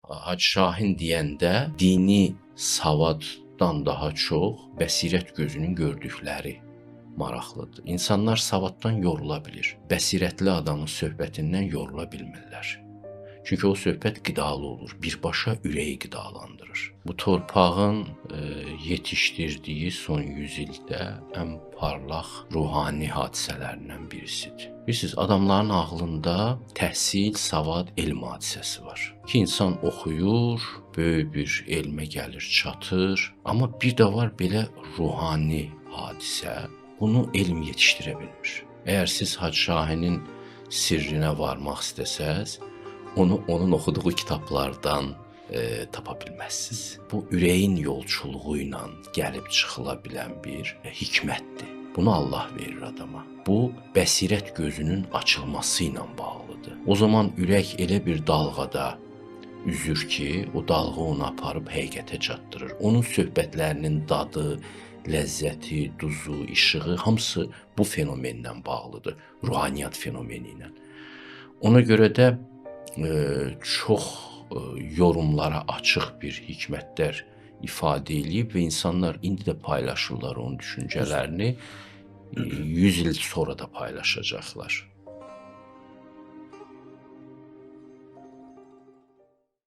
Hacı Şahin deyəndə dini savaddan daha çox bəsirət gözünün gördükləri maraqlıdır. İnsanlar savaddan yorula bilir. Bəsirətli adamın söhbətindən yorula bilmirlər. Çünki o söhbət qidalı olur, birbaşa ürəyi qidalandırır. Bu torpağın yetişdirdiyi son 100 ildə ən parlaq ruhani hadisələrindən birisidir. Bilirsiniz, adamların ağlında təhsil, savad, elm hadisəsi var. Ki insan oxuyur, böyük bir elmə gəlir, çatır. Amma bir də var belə ruhani hadisə, bunu elm yetişdirə bilmir. Əgər siz Hacı Şahinin sirrinə varmaq istəsəz, onu onun oxuduğu kitablardan tapa bilməzsiniz. Bu ürəyin yolçuluğu ilə gəlib çıxıla bilən bir hikmətdir. Bunu Allah verir adama. Bu bəsirət gözünün açılması ilə bağlıdır. O zaman ürək elə bir dalğada üzür ki, o dalğa onu aparıb həqiqətə çatdırır. Onun söhbətlərinin dadı, ləzzəti, duzu, işığı hamısı bu fenomenlə bağlıdır. Ruhaniyyat fenomeni ilə. Ona görə də çox yorumlara açıq bir hikmətlər ifadə eləyib və insanlar indi də paylaşırlar onun düşüncələrini, 100 il sonra da paylaşacaqlar.